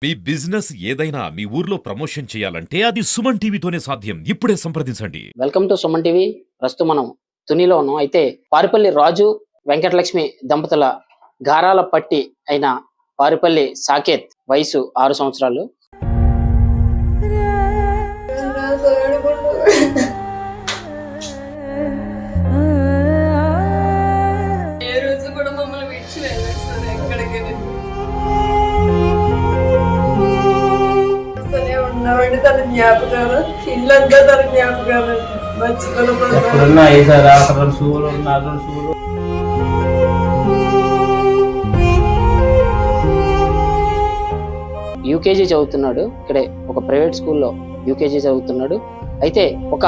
మీ business ఏదైనా మీ ఊర్లో promotion చేయాలంటే అది సుమన్ టీవీతోనే సాధ్యం. ఇప్పుడే సంప్రదించండి. Welcome to Suman TV. ప్రస్తుతం మనం తునిలో ఉన్నాం. అయితే పారిపల్లి రాజు వెంకటలక్ష్మి దంపతుల గారాల పట్టి అయిన పారిపల్లి సాకేత్ వయసు 6 సంవత్సరాలు. తన జ్ఞాపకాలు ఇల్లంతా తన జ్ఞాపకాలు యూకేజీ చదువుతున్నాడు. ఇక్కడే ఒక ప్రైవేట్ స్కూల్లో యూకేజీ చదువుతున్నాడు. అయితే ఒక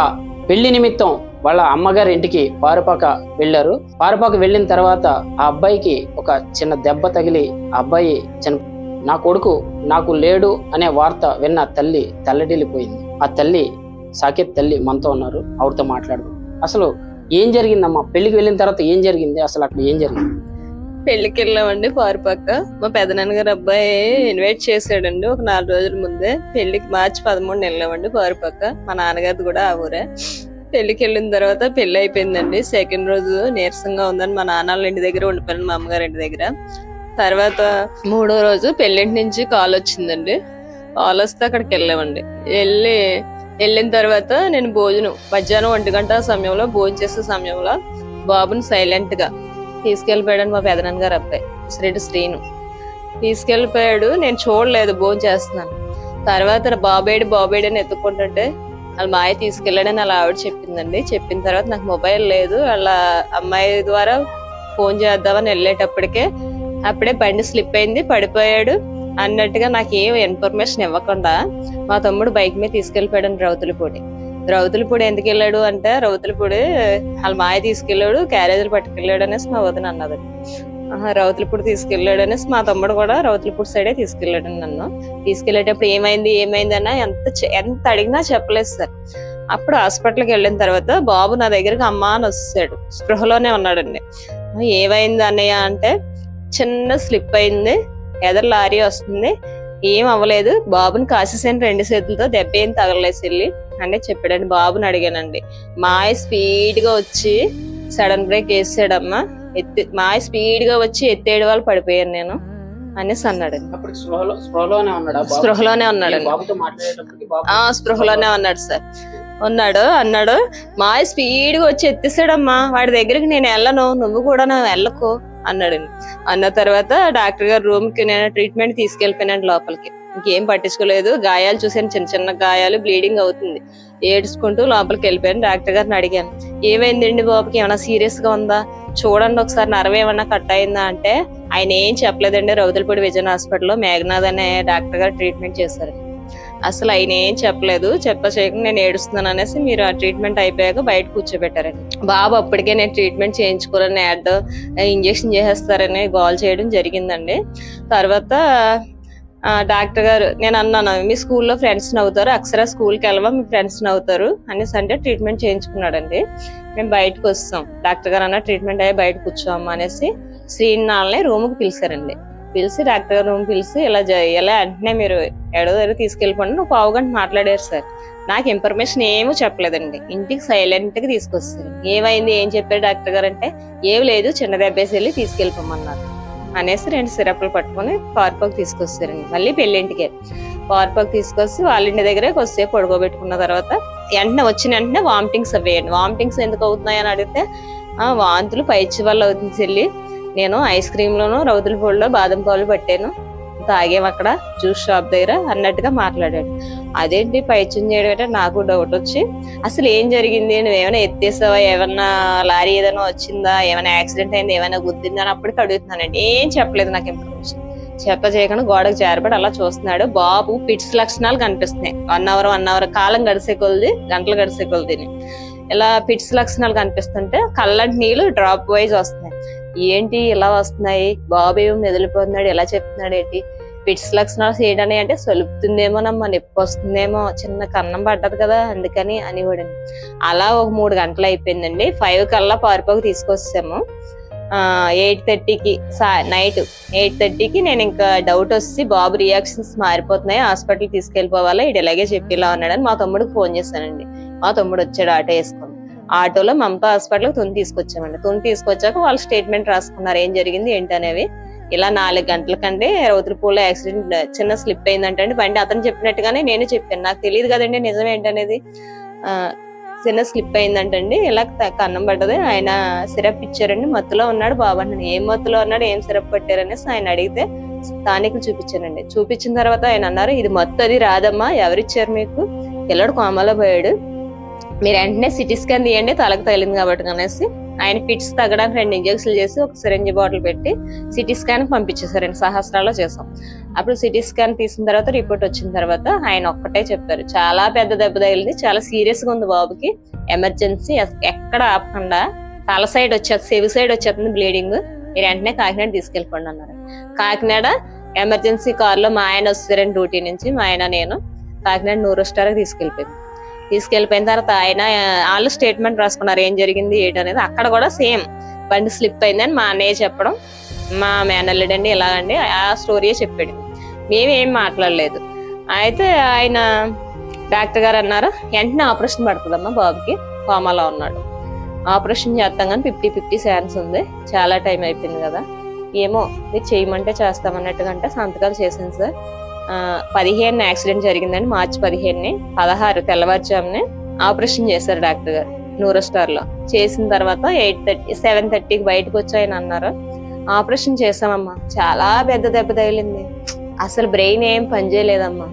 పెళ్లి నిమిత్తం వాళ్ళ అమ్మగారి ఇంటికి పారుపాక వెళ్ళారు. పారుపాక వెళ్ళిన తర్వాత ఆ అబ్బాయికి ఒక చిన్న దెబ్బ తగిలి ఆ అబ్బాయి నా కొడుకు నాకు లేడు అనే వార్త విన్న తల్లి తల్లడిల్లిపోయింది. ఆ తల్లి సాకేత్ తల్లి మనతో ఉన్నారు, ఆవిడతో మాట్లాడదాం. అసలు ఏం జరిగిందమ్మా? పెళ్లికి వెళ్ళిన తర్వాత ఏం జరిగింది? అసలు అక్కడ ఏం జరిగింది? పెళ్లికి వెళ్ళామండి పారుపాక. మా పెదనాన్నగారు అబ్బాయి ఇన్వైట్ చేసాడండి ఒక 4 రోజుల ముందే. పెళ్లికి మార్చి 13 వెళ్ళామండి పారుపాక. మా నాన్నగారిది కూడా ఆ ఊరే. పెళ్లికి వెళ్ళిన తర్వాత పెళ్లి అయిపోయిందండి. సెకండ్ రోజు నీరసంగా ఉందని మా నాన్న ఇంటి దగ్గర ఉండిపోయాను, మా అమ్మగారి ఇంటి దగ్గర. తర్వాత 3వ రోజు పెళ్లింటి నుంచి కాల్ వచ్చిందండి. కాల్ వస్తే అక్కడికి వెళ్ళామండి. వెళ్ళిన తర్వాత నేను మధ్యాహ్నం 1 గంట సమయంలో భోజనం చేసే సమయంలో బాబుని సైలెంట్ గా తీసుకెళ్లిపోయాడు మా పెదనాన్న గారు అబ్బాయి శ్రీను తీసుకెళ్లిపోయాడు. నేను చూడలేదు, భోజనం చేస్తున్నాను. తర్వాత బాబేడి అని ఎత్తుకుంటుంటే వాళ్ళ మాయ తీసుకెళ్ళాడని అలా ఆవిడ చెప్పిందండి. చెప్పిన తర్వాత నాకు మొబైల్ లేదు. వాళ్ళ అమ్మాయి ద్వారా ఫోన్ చేద్దామని వెళ్ళేటప్పటికే అప్పుడే బండి స్లిప్ అయింది, పడిపోయాడు అన్నట్టుగా నాకు ఏం ఇన్ఫర్మేషన్ ఇవ్వకుండా మా తమ్ముడు బైక్ మీద తీసుకెళ్లిపోయాడు రౌతులపూడి ఎందుకు వెళ్ళాడు అంటే రౌతులపూడి వాళ్ళ మాయ తీసుకెళ్ళాడు, క్యారేజీలు పట్టుకెళ్ళాడు అనేసి మా వదిన అన్నదండి. రౌతులపూడి తీసుకెళ్ళాడు అనేసి మా తమ్ముడు కూడా రౌతులపూడి సైడే తీసుకెళ్ళాడు. నన్ను తీసుకెళ్లేటప్పుడు ఏమైంది అన్న ఎంత అడిగినా చెప్పలేదు సార్. అప్పుడు హాస్పిటల్కి వెళ్ళిన తర్వాత బాబు నా దగ్గరికి అమ్మా అని వస్తాడు, స్పృహలోనే ఉన్నాడండి. ఏమైంది అన్నయ్య అంటే చిన్న స్లిప్ అయింది, ఎదరు లారీ వస్తుంది, ఏం అవ్వలేదు, బాబుని కాసేసాను 2 చేతులతో, దెబ్బ ఏం తగలలేదు వెళ్ళి అని చెప్పాడండి. బాబుని అడిగానండి. మాయ స్పీడ్ గా వచ్చి సడన్ బ్రేక్ వేసాడమ్మా, మాయ స్పీడ్ గా వచ్చి ఎత్తేడు వాళ్ళు పడిపోయాను నేను అనేసి అన్నాడండి. స్పృహలోనే ఉన్నాడండి. స్పృహలోనే ఉన్నాడు సార్. అన్నాడు మాయ స్పీడ్ గా వచ్చి ఎత్తేసాడమ్మా, వాడి దగ్గరికి నేను వెళ్ళను, నువ్వు కూడా వెళ్ళకు అన్నాడండి. అన్న తర్వాత డాక్టర్ గారు రూమ్ కి నేను ట్రీట్మెంట్ తీసుకెళ్లిపోయానండి లోపలికి. ఇంకేం పట్టించుకోలేదు. గాయాలు చూసాను, చిన్న గాయాలు, బ్లీడింగ్ అవుతుంది. ఏడ్చుకుంటూ లోపలికి వెళ్ళిపోయాను. డాక్టర్ గారిని అడిగాను, ఏమైందండి బాబుకి, ఏమైనా సీరియస్ గా ఉందా, చూడండి ఒకసారి నరవ ఏమన్నా కట్ అయిందా అంటే ఆయన ఏం చెప్పలేదండి. రౌతులపూడి విజయన్ హాస్పిటల్లో మేఘనాథ్ అనే డాక్టర్ గారు ట్రీట్మెంట్ చేశారు. అసలు ఆయన ఏం చెప్పలేదు. చేయకుండా నేను ఏడుస్తున్నాను అనేసి మీరు ఆ ట్రీట్మెంట్ అయిపోయాక బయట కూర్చోబెట్టారండి. బాబు అప్పటికే నేను ట్రీట్మెంట్ చేయించుకోవాలని ఇంజక్షన్ చేసేస్తారని గోల్ చేయడం జరిగిందండి. తర్వాత డాక్టర్ గారు నేను అన్నాను, మీ స్కూల్లో ఫ్రెండ్స్ నవ్వుతారు, అక్షర స్కూల్కి వెళ్ళవా మీ ఫ్రెండ్స్ నవ్వుతారు అనేసి అంటే ట్రీట్మెంట్ చేయించుకున్నాడండి. మేము బయటకు వస్తాం. డాక్టర్ గారు అన్న ట్రీట్మెంట్ అయ్యి బయట కూర్చోమ్మా అనేసి శ్రీనాల్ని రూమ్కి పిలిచారండి. పిలిచి డాక్టర్ గారు రూమ్ పిలిచి ఇలా వెంటనే మీరు ఎడో తీసుకెళ్ళిపోండి, నువ్వు 1/2 గంట మాట్లాడారు సార్. నాకు ఇన్ఫర్మేషన్ ఏమీ చెప్పలేదండి. ఇంటికి సైలెంట్ గా తీసుకొస్తారు. ఏమైంది ఏం చెప్పారు డాక్టర్ గారు అంటే ఏమి లేదు, చిన్న దెబ్బేసి వెళ్ళి తీసుకెళ్ళిపోమన్నారు అనేసి 2 సిరప్లు పట్టుకుని పార్పాకు తీసుకొస్తారండి. మళ్ళీ పెళ్ళింటికే పార్పాకు తీసుకొచ్చి వాళ్ళ ఇంటి దగ్గరే కొద్దిసేపు పడుకోబెట్టుకున్న తర్వాత వచ్చిన వెంటనే వామిటింగ్స్ అవ్వేయండి. వామిటింగ్స్ ఎందుకు అవుతున్నాయి అని అడిగితే వాంతులు పైచి వల్ల అవుతుంది చెల్లి, నేను ఐస్ క్రీమ్ లోను రౌతులపూడిలో బాదం పాలు పట్టాను, తాగేం అక్కడ జ్యూస్ షాప్ దగ్గర అన్నట్టుగా మాట్లాడాడు. అదేంటి పైచ్యం చేయడం అంటే నాకు డౌట్ వచ్చి అసలు ఏం జరిగింది, నువ్వేమైనా ఎత్తేసావా, ఏమన్నా లారీ ఏదైనా వచ్చిందా, ఏమైనా యాక్సిడెంట్ అయింది, ఏమైనా గుద్దిందా అని అప్పటికి అడుగుతున్నానండి. ఏం చెప్పలేదు నాకు ఇన్ఫర్మేషన్. చేయకుండా గోడకు చేరబడి అలా చూస్తున్నాడు. బాబు పిట్స్ లక్షణాలు కనిపిస్తున్నాయి. 1 అవర్ కాలం గడిసే కొలది, గంటలు గడిసే కొలదిని ఇలా పిట్స్ లక్షణాలు కనిపిస్తుంటే కళ్ళంటి నీళ్ళు డ్రాప్ వైజ్ వస్తున్నాయి. ఏంటి ఇలా వస్తున్నాయి, బాబు ఏమో మెదిలిపోతున్నాడు, ఎలా చెప్తున్నాడు ఏంటి, పిట్స్ లక్షణాలు చేయడని అంటే సొలుపుతుందేమోనమ్మా, నొప్పి వస్తుందేమో, చిన్న కన్నం పడ్డది కదా అందుకని అనేవాడండి. అలా ఒక 3 గంటలు అయిపోయిందండి. 5 కల్లా పారిపోకు తీసుకొచ్చాము. 8:30కి నైట్ 8:30కి నేను ఇంకా డౌట్ వచ్చి బాబు రియాక్షన్స్ మారిపోతున్నాయి, హాస్పిటల్ తీసుకెళ్ళిపోవాలా, ఇటు ఇలాగే చెప్పి ఇలా ఉన్నాడని మా తమ్ముడికి ఫోన్ చేశానండి. మా తమ్ముడు వచ్చాడు ఆటో వేసుకొని. ఆటోలో మమతా హాస్పిటల్కి తుని తీసుకొచ్చామండి. తుని తీసుకొచ్చాక వాళ్ళు స్టేట్మెంట్ రాసుకున్నారు ఏం జరిగింది ఏంటి అనేవి. ఇలా 4 గంటల కంటే రౌతులపూడిలో యాక్సిడెంట్ చిన్న స్లిప్ అయిందంటే అండి బండి. అతను చెప్పినట్టుగానే నేను చెప్పాను, నాకు తెలియదు కదండి నిజం ఏంటనేది. చిన్న స్లిప్ అయిందంటండి, ఇలా కన్నం పడ్డది. ఆయన సిరప్ ఇచ్చారండి, మత్తులో ఉన్నాడు బాబు అన్నాడు. ఏం మత్తులో ఉన్నాడు, ఏం సిరప్ పట్టారనేసి ఆయన అడిగితే స్థానికులు చూపించానండి. చూపించిన తర్వాత ఆయన అన్నారు, ఇది మత్తు అది రాదమ్మా, ఎవరిచ్చారు మీకు, పిల్లడు కోమాలో పోయాడు, మీరు వెంటనే సిటీ స్కాన్ తీయండి, తలకు తగిలింది కాబట్టి అనేసి ఆయన ఫిట్స్ తగ్గడానికి 2 ఇంజక్షన్లు చేసి ఒక సిరంజి బాటిల్ పెట్టి సిటీ స్కాన్ పంపించేశారండి. సహస్రాలో చేసాం. అప్పుడు సిటీ స్కాన్ తీసిన తర్వాత రిపోర్ట్ వచ్చిన తర్వాత ఆయన ఒక్కటే చెప్పారు, చాలా పెద్ద దెబ్బ తగిలింది, చాలా సీరియస్ గా ఉంది బాబుకి, ఎమర్జెన్సీ, ఎక్కడ ఆపకుండా తల సైడ్ వచ్చేది, చెవి సైడ్ వచ్చేస్తుంది బ్లీడింగ్, మీరు వెంటనే కాకినాడ తీసుకెళ్ళిపోండి అన్నారు. కాకినాడ ఎమర్జెన్సీ కారులో మా ఆయన వస్తారండి డ్యూటీ నుంచి, మా ఆయన నేను కాకినాడ న్యూరోస్టార్కి తీసుకెళ్ళిపోయిన తర్వాత ఆయన వాళ్ళు స్టేట్మెంట్ రాసుకున్నారు ఏం జరిగింది ఏంటి అనేది. అక్కడ కూడా సేమ్ బండి స్లిప్ అయిందని మా అన్నయ్య చెప్పడం, మా మేనల్లుడండి ఇలాగండి ఆ స్టోరీయే చెప్పాడు, మేమేం మాట్లాడలేదు. అయితే ఆయన డాక్టర్ గారు అన్నారు, వెంటనే ఆపరేషన్ పడుతుందమ్మా, బాబుకి కోమాలో ఉన్నాడు, ఆపరేషన్ చేస్తాం కానీ 50-50 ఛాన్స్ ఉంది, చాలా టైం అయిపోయింది కదా, ఏమో మీరు చేయమంటే చేస్తామన్నట్టుగా అంటే సంతకాలు చేశాను సార్. 15 యాక్సిడెంట్ జరిగిందండి, మార్చి 15ని. 16 తెల్లవారుజామునే ఆపరేషన్ చేశారు డాక్టర్ గారు న్యూరోస్టార్ లో. చేసిన తర్వాత 7:30కి బయటకు వచ్చి ఆయన అన్నారు, ఆపరేషన్ చేసామమ్మా, చాలా పెద్ద దెబ్బ తగిలింది, అసలు బ్రెయిన్ ఏం పనిచేయలేదమ్మా,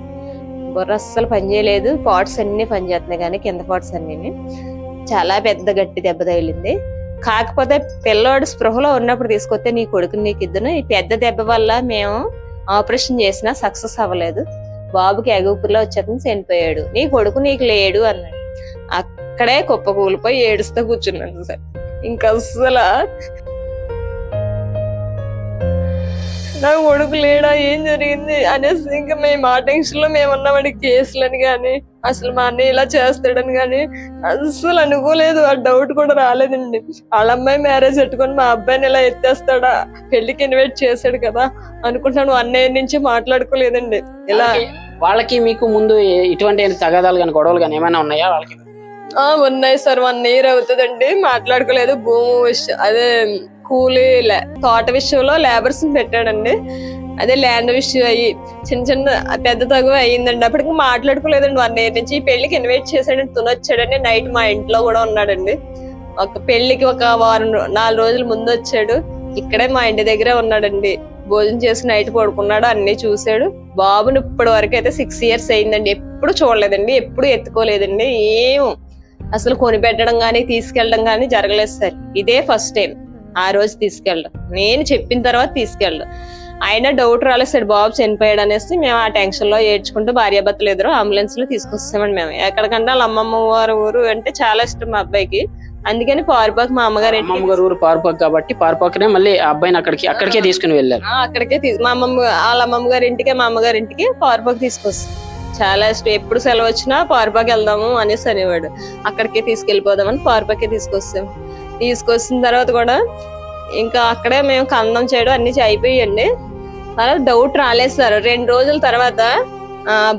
బుర్ర అస్సలు పనిచేయలేదు, పార్ట్స్ అన్ని పనిచేస్తున్నాయి కానీ కింద పార్ట్స్ అన్ని, చాలా పెద్ద గట్టి దెబ్బ తగిలింది, కాకపోతే పిల్లోడు స్పృహలో ఉన్నప్పుడు తీసుకొస్తే నీ కొడుకుని నీకు ఇద్దరు, ఈ పెద్ద దెబ్బ వల్ల మేము ఆపరేషన్ చేసినా సక్సెస్ అవ్వలేదు, బాబుకి ఎగుపులో వచ్చేతను చనిపోయాడు, నీ కొడుకు నీకు లేడు అన్నాడు. అక్కడే కుప్ప కూలిపోయి ఏడుస్తూ కూర్చున్నాను సార్. ఇంకా అస్సలు నా కొడుకు లేడా, ఏం జరిగింది అనేసి ఇంకా మేము ఆ టెన్షన్ లో మేమున్నామని కేసులని గాని అసలు మా అన్నయ్య ఇలా చేస్తాడని గాని అసలు అనుకోలేదు, ఆ డౌట్ కూడా రాలేదండి. వాళ్ళ అమ్మాయి మ్యారేజ్ పెట్టుకొని మా అబ్బాయిని ఇలా ఎత్తేస్తాడా, పెళ్లికి ఇన్వైట్ చేశాడు కదా అనుకుంటున్నాను, అన్నయ్య నుంచి మాట్లాడుకోలేదండి. ఇలా వాళ్ళకి మీకు ముందు ఇటువంటి తగాదాలు కానీ గొడవలు కానీ ఏమైనా ఉన్నాయా వాళ్ళకి? ఉన్నాయి సార్, 1 year అవుతుందండి, మాట్లాడుకోలేదు. భూమి విషయం అదే కూలీ తోట విషయంలో లేబర్స్ పెట్టాడండి, అదే ల్యాండ్ విషయం అయ్యి చిన్న పెద్ద తగువ అయ్యిందండి. అప్పటికి మాట్లాడుకోలేదండి 1 year నుంచి. ఈ పెళ్లికి ఇన్వైట్ చేశాడని తునొచ్చాడండి, నైట్ మా ఇంట్లో కూడా ఉన్నాడండి. ఒక పెళ్లికి ఒక 4 రోజుల ముందు వచ్చాడు, ఇక్కడే మా ఇంటి దగ్గరే ఉన్నాడండి, భోజనం చేసి నైట్ పడుకున్నాడు, అన్ని చూశాడు. బాబుని ఇప్పటి వరకు అయితే 6 years అయిందండి, ఎప్పుడు చూడలేదండి, ఎప్పుడు ఎత్తుకోలేదండి, ఏం అసలు కొనిపెట్టడం గానీ తీసుకెళ్ళడం గానీ జరగలేదు సార్. ఇదే ఫస్ట్ టైం ఆ రోజు తీసుకెళ్ళడం, నేను చెప్పిన తర్వాత తీసుకెళ్ళడం. ఆయన డౌట్ రాలేదు సార్ బాబు చనిపోయాడు అనేసి. మేము ఆ టెన్షన్ లో ఏడ్చుకుంటూ భార్యాభర్తలు ఎదురు అంబులెన్స్ లో తీసుకొస్తామండి. మేము ఎక్కడికంటే వాళ్ళ అమ్మమ్మ వారి ఊరు అంటే చాలా ఇష్టం మా అబ్బాయికి, అందుకని పారుపాక మా అమ్మగారు ఊరు పారుపాక కాబట్టి పారుపాకనే మళ్ళీ ఆ అబ్బాయిని అక్కడికే తీసుకుని వెళ్ళారు. అక్కడికే మా వాళ్ళ అమ్మమ్మ గారి ఇంటికి మా అమ్మగారి ఇంటికి పారుపాక తీసుకొస్తాం. చాలా ఇష్టం, ఎప్పుడు సెలవు వచ్చినా పారుపాక వెళ్దాము అనేసి అనేవాడు. అక్కడికే తీసుకెళ్లిపోదామని పారుపాకే తీసుకొస్తాం. తీసుకొచ్చిన తర్వాత కూడా ఇంకా అక్కడే మేము కన్నం చేయడం అన్ని అయిపోయాయండి. అలా డౌట్ రాలేదు సార్. 2 రోజుల తర్వాత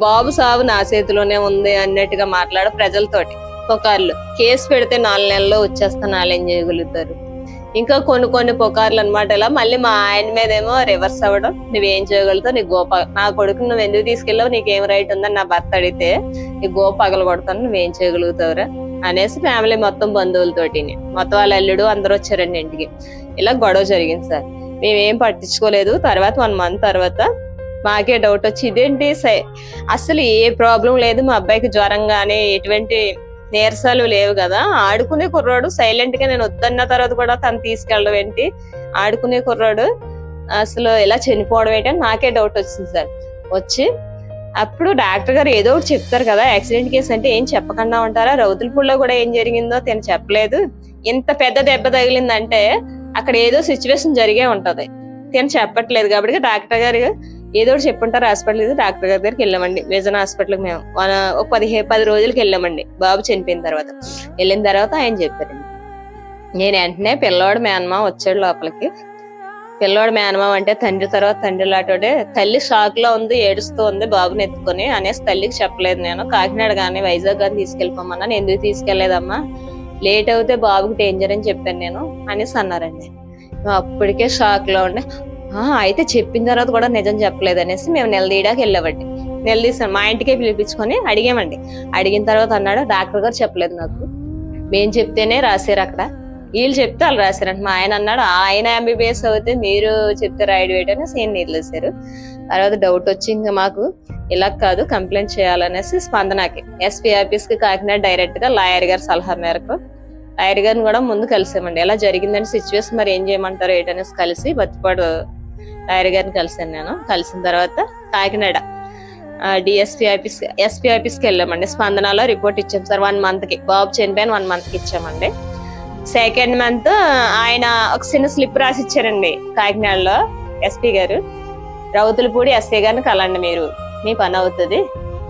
బాబు సాగు నా చేతిలోనే ఉంది అన్నట్టుగా మాట్లాడ ప్రజలతోటి పుకార్లు. కేసు పెడితే 4 నెలల్లో వచ్చేస్తా, నాలేం చేయగలుగుతారు. ఇంకా కొన్ని పుకార్లు అనమాట. ఇలా మళ్ళీ మా ఆయన మీద ఏమో రివర్స్ అవ్వడం, నువ్వేం చేయగలుగుతావు, నీ నా కొడుకు నువ్వు ఎందుకు తీసుకెళ్ళావు, నీకేం రైట్ ఉందని నా భర్త అడిగితే నీ పగలు కొడతాను, నువ్వేం చేయగలుగుతావురా అనేసి ఫ్యామిలీ మొత్తం బంధువులతోటి మొత్తం వాళ్ళ అల్లుడు అందరూ వచ్చారండి ఇంటికి. ఇలా గొడవ జరిగింది సార్. మేమేం పట్టించుకోలేదు. తర్వాత 1 month తర్వాత మాకే డౌట్ వచ్చి, ఇదేంటి అసలు ఏ ప్రాబ్లం లేదు, మా అబ్బాయికి జ్వరం గానీ ఎటువంటి నీరసాలు లేవు కదా, ఆడుకునే కుర్రాడు, సైలెంట్ గా నేను వద్దన్న తర్వాత కూడా తను తీసుకెళ్ళడం ఏంటి, ఆడుకునే కుర్రాడు అసలు ఇలా చనిపోవడం ఏంటి అని నాకే డౌట్ వచ్చింది సార్. వచ్చి అప్పుడు డాక్టర్ గారు ఏదో ఒకటి చెప్తారు కదా, యాక్సిడెంట్ కేసు అంటే ఏం చెప్పకుండా ఉంటారా, రౌతులపూడిలో కూడా ఏం జరిగిందో తను చెప్పలేదు, ఇంత పెద్ద దెబ్బ తగిలిందంటే అక్కడ ఏదో సిచ్యువేషన్ జరిగే ఉంటది, తను చెప్పట్లేదు కాబట్టి డాక్టర్ గారు ఏదో ఒకటి చెప్పుంటారు. హాస్పిటల్ డాక్టర్ గారి దగ్గరికి వెళ్ళామండి, విజన్ హాస్పిటల్కి. మేము ఒక 10 రోజులకి వెళ్ళామండి బాబు చనిపోయిన తర్వాత. వెళ్ళిన తర్వాత ఆయన చెప్పారండి, నేను వెంటనే పిల్లోడు మేనమా వచ్చాడు లోపలికి. పిల్లోడు మేనమా అంటే తండ్రి తర్వాత తండ్రి లాంటి తల్లి షాక్ లో ఉంది, ఏడుస్తూ ఉంది బాబుని ఎత్తుకొని అనేసి తల్లికి చెప్పలేదు. నేను కాకినాడ కానీ వైజాగ్ కానీ తీసుకెళ్ళిపోమన్నా. నేను ఎందుకు తీసుకెళ్లేదమ్మా, లేట్ అవుతే బాబుకి డేంజర్ అని చెప్పాను నేను అనేసి అన్నారండి. అప్పటికే షాక్ లో ఉండే అయితే చెప్పిన తర్వాత కూడా నిజం చెప్పలేదు అనేసి మేము నిలదీయడానికి వెళ్ళామండి. నిలదీసాం, మా ఇంటికే పిలిపించుకొని అడిగామండి. అడిగిన తర్వాత అన్నాడు డాక్టర్ గారు చెప్పలేదు నాకు, మేము చెప్తేనే రాశారు, అక్కడ వీళ్ళు చెప్తే వాళ్ళు రాశారంట. మా ఆయన అన్నాడు ఆయన ఎంబీబీఎస్ అవుతే మీరు చెప్తే రాయడం ఏంటని సీన్ నిలిసారు. తర్వాత డౌట్ వచ్చి ఇంకా మాకు ఇలా కాదు కంప్లైంట్ చేయాలనేసి స్పందనకి ఎస్పీ ఆఫీస్ కి కాకినాడ డైరెక్ట్ గా లాయర్ గారి సలహా మేరకు లాయర్ గారిని కూడా ముందు కలిసామండి. ఎలా జరిగిందని సిచ్యువేషన్ మరి ఏం చేయమంటారు ఏంటనేసి కలిసి బతిపాడు లాయర్ గారిని కలిసాను నేను. కలిసిన తర్వాత కాకినాడ ఎస్పీ ఆఫీస్కి వెళ్ళామండి. స్పందనలో రిపోర్ట్ ఇచ్చాం సార్. 1 month కి బాబు చనిపోయిన 1 month కి ఇచ్చామండి. 2nd month ఆయన ఒక చిన్న స్లిప్ రాసి ఇచ్చారండి కాకినాడలో ఎస్పీ గారు. రౌతులపూడి ఎస్ఐ గారిని కలండి, మీరు మీ పని అవుతుంది.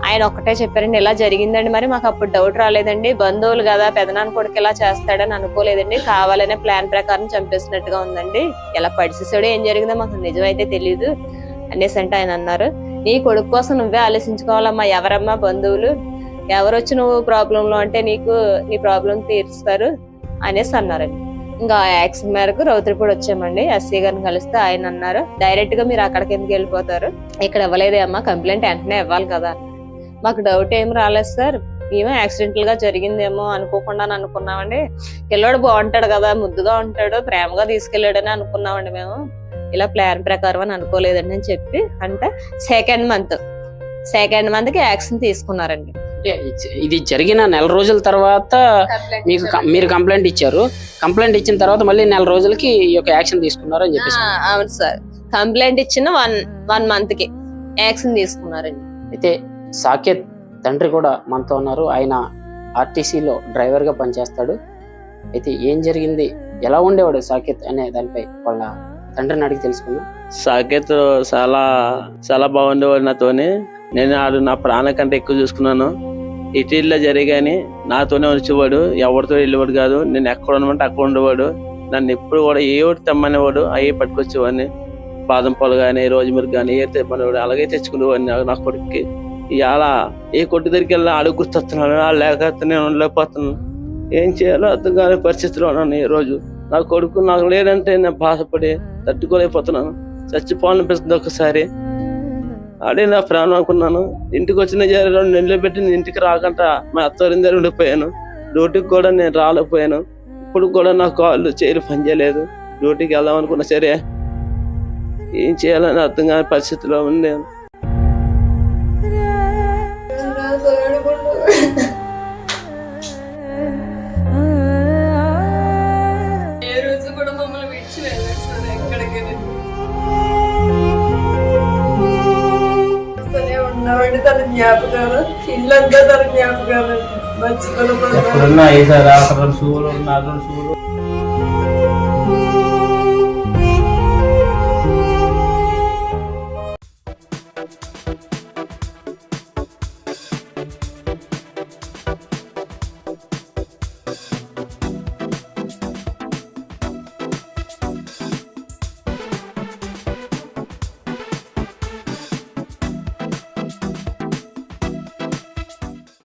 ఆయన ఒక్కటే చెప్పారండి ఇలా జరిగిందండి. మరి మాకు అప్పుడు డౌట్ రాలేదండి, బంధువులు కదా పెదనాన్న కొడుకు ఇలా చేస్తాడని అనుకోలేదండి, కావాలనే ప్లాన్ ప్రకారం చంపేసినట్టుగా ఉందండి, ఎలా పడిసేసాడో ఏం జరిగిందో మాకు నిజమైతే తెలియదు అనేసి అంటే ఆయన అన్నారు నీ కొడుకు కోసం నువ్వే ఆలోచించుకోవాలమ్మా, ఎవరమ్మా బంధువులు, ఎవరొచ్చి నువ్వు ప్రాబ్లంలో అంటే నీకు నీ ప్రాబ్లం తీరుస్తారు అనేసి అన్నారండి. ఇంకా యాక్షన్ మేరకు రౌతులపూడి వచ్చామండి. ఎస్సీ గారిని కలిస్తే ఆయన అన్నారు డైరెక్ట్ గా మీరు అక్కడికి ఎందుకు వెళ్ళిపోతారు, ఇక్కడ ఇవ్వలేదే అమ్మా, కంప్లైంట్ వెంటనే ఇవ్వాలి కదా. మాకు డౌట్ ఏం రాలేదు సార్, ఏమో యాక్సిడెంటల్ గా జరిగిందేమో అనుకోకుండా అనుకున్నామండి. పిల్లోడు బాగుంటాడు కదా, ముద్దుగా ఉంటాడు, ప్రేమగా తీసుకెళ్ళాడని అనుకున్నామండి మేము, ఇలా ప్లాన్ ప్రకారం అని అనుకోలేదండి అని చెప్పి అంటే 2nd month కి యాక్షన్ తీసుకున్నారండి. ఇది జరిగిన 1 రోజుల తర్వాత మీరు కంప్లైంట్ ఇచ్చారు. కంప్లైంట్ ఇచ్చిన తర్వాత మళ్ళీ 4 రోజులకి ఈ యొక్క యాక్షన్ తీసుకున్నారు అని చెప్పేసి. అవును సార్, కంప్లైంట్ ఇచ్చిన 1 month కి యాక్షన్ తీసుకున్నారండి. అయితే సాకేత్ తండ్రి కూడా మనతో ఉన్నారు. ఆయన ఆర్టీసీలో డ్రైవర్ గా పనిచేస్తాడు. అయితే ఏం జరిగింది, ఎలా ఉండేవాడు సాకేత్ అనే దానిపై వాళ్ళ తండ్రిని అడిగి తెలుసుకున్నాం. సాకేత్ చాలా బాగుండేవాడు నాతోని. నేను ఆడు నా ప్రాణం కంటే ఎక్కువ చూసుకున్నాను. ఇటీల్లో జరిగాని నాతోనే వచ్చేవాడు, ఎవరితో వెళ్ళేవాడు కాదు. నేను ఎక్కడ ఉండమంటే అక్కడ ఉండేవాడు. నన్ను ఎప్పుడు కూడా ఏ ఒకటి తెమ్మనేవాడు, అయ్యే పట్టుకొచ్చేవాడిని. బాదం పాలు కానీ రోజు మిరుగు కానీ ఏ తెమ్మనేవాడు, అలాగే తెచ్చుకునేవాడిని నా కొడుకుకి. ఇలా ఏ కొట్టు దగ్గరికి వెళ్ళినా అడుగు గుర్తొస్తున్నాను, లేక నేను ఉండలేకపోతున్నాను. ఏం చేయాలో అర్థం కాని పరిస్థితిలో ఉన్నాను. ఈ రోజు నా కొడుకు నాకు లేదంటే నేను బాధపడి తట్టుకోలేకపోతున్నాను. చచ్చిపోవాలనిపిస్తుంది ఒకసారి. ఆడే నా ప్రాణం అనుకున్నాను. ఇంటికి వచ్చిన 2 నెలలు పెట్టి నేను ఇంటికి రాకుండా మా అత్తవారి దగ్గర ఉండిపోయాను. డ్యూటీకి కూడా నేను రాలేకపోయాను. ఇప్పుడు కూడా నా కాళ్ళు చేతులు పనిచేయలేదు. డ్యూటీకి వెళ్దాం అనుకున్నా సరే ఏం చేయాలని అర్థం కాని పరిస్థితిలో ఉండేను. ఏ రోజు కూడా మమ్మల్ని విడిచి వెళ్ళారు సార్, ఎక్కడికి ఉన్నామండి. తన జ్ఞాపకాలు ఇల్లంతా తన జ్ఞాపకాలు మర్చిపోయి